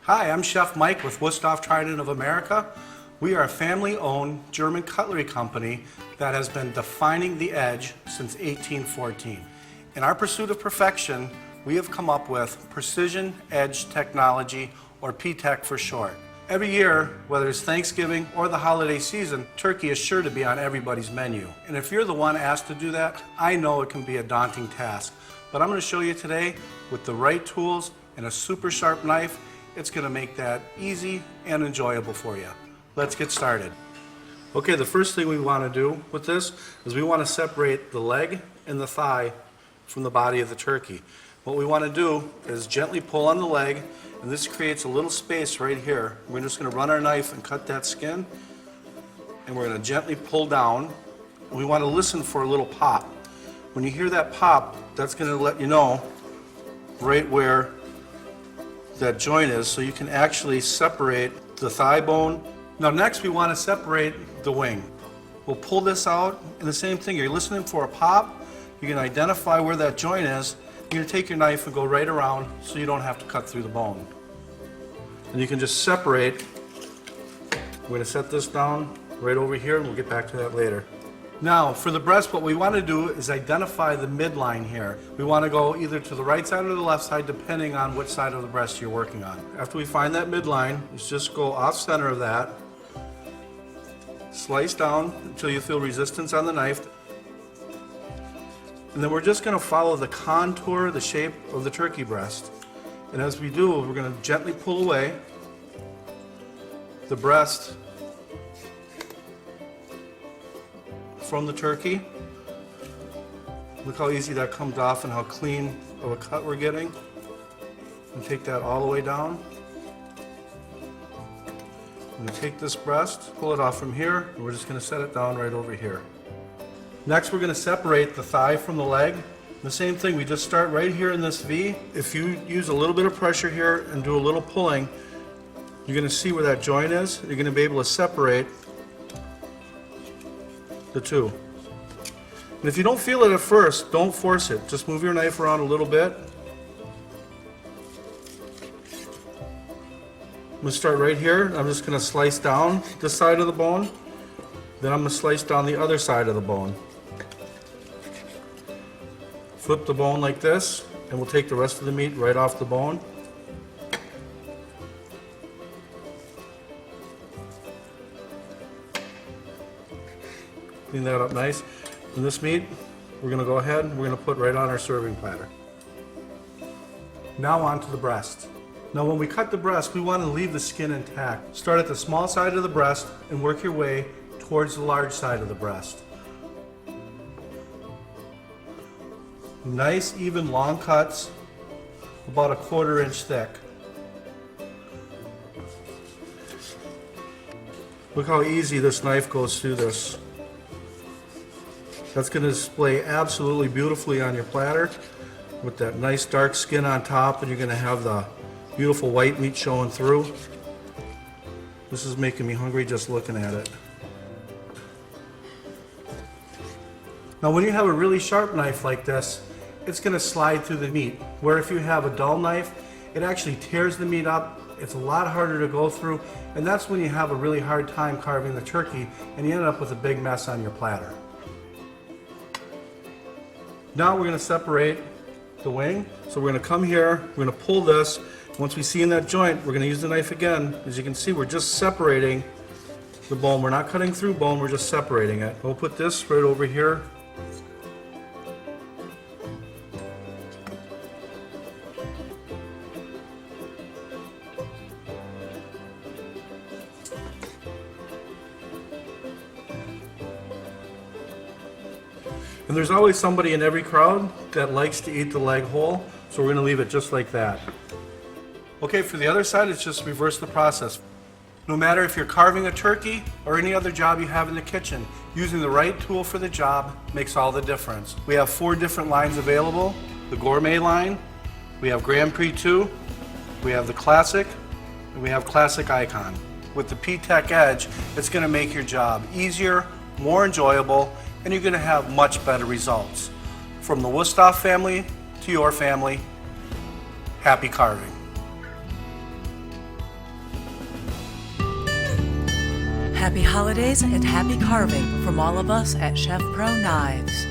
Hi, I'm Chef Mike with Wusthof Trident of America. We are a family-owned German cutlery company that has been defining the edge since 1814. In our pursuit of perfection, we have come up with Precision Edge Technology, or PTech for short. Every year, whether it's Thanksgiving or the holiday season, turkey is sure to be on everybody's menu. And if you're the one asked to do that, I know it can be a daunting task. But I'm going to show you today, with the right tools and a super sharp knife, it's going to make that easy and enjoyable for you. Let's get started. Okay, the first thing we want to do with this is we want to separate the leg and the thigh from the body of the turkey. What we want to do is gently pull on the leg, and this creates a little space right here. We're just going to run our knife and cut that skin, and we're going to gently pull down, and we want to listen for a little pop. When you hear that pop, that's going to let you know right where that joint is, so you can actually separate the thigh bone. Now next we want to separate the wing. We'll pull this out, and the same thing, you're listening for a pop, you can identify where that joint is, you're going to take your knife and go right around so you don't have to cut through the bone. And you can just separate. We're going to set this down right over here, and we'll get back to that later. Now, for the breast, what we want to do is identify the midline here. We want to go either to the right side or the left side, depending on which side of the breast you're working on. After we find that midline, let's just go off center of that, slice down until you feel resistance on the knife, and then we're just going to follow the contour, the shape of the turkey breast. And as we do, we're going to gently pull away the breast from the turkey. Look how easy that comes off and how clean of a cut we're getting. And take that all the way down. I'm going to take this breast, pull it off from here, and we're just going to set it down right over here. Next, we're going to separate the thigh from the leg. The same thing, we just start right here in this V. If you use a little bit of pressure here and do a little pulling, you're going to see where that joint is. You're going to be able to separate the two. And if you don't feel it at first, don't force it. Just move your knife around a little bit. I'm going to start right here. I'm just going to slice down this side of the bone. Then I'm going to slice down the other side of the bone. Flip the bone like this, and we'll take the rest of the meat right off the bone. Clean that up nice. And this meat, we're going to go ahead and we're going to put right on our serving platter. Now on to the breast. Now when we cut the breast, we want to leave the skin intact. Start at the small side of the breast and work your way towards the large side of the breast. Nice, even, long cuts, about 1/4 inch thick. Look how easy this knife goes through this. That's going to display absolutely beautifully on your platter with that nice dark skin on top, and you're going to have the beautiful white meat showing through. This is making me hungry just looking at it. Now when you have a really sharp knife like this, it's going to slide through the meat, where if you have a dull knife, it actually tears the meat up. It's a lot harder to go through, and that's when you have a really hard time carving the turkey and you end up with a big mess on your platter. Now we're going to separate the wing. So we're going to come here, we're going to pull this. Once we see in that joint, we're going to use the knife again. As you can see, we're just separating the bone. We're not cutting through bone, we're just separating it. We'll put this right over here. And there's always somebody in every crowd that likes to eat the leg whole, so we're going to leave it just like that. Okay, for the other side, it's just reverse the process. No matter if you're carving a turkey or any other job you have in the kitchen, using the right tool for the job makes all the difference. We have 4 different lines available: the Gourmet line, we have Grand Prix 2, we have the Classic, and we have Classic Icon. With the PTech Edge, it's going to make your job easier, more enjoyable, and you're going to have much better results. From the Wusthof family to your family, happy carving. Happy holidays and happy carving from all of us at ChefProKnives.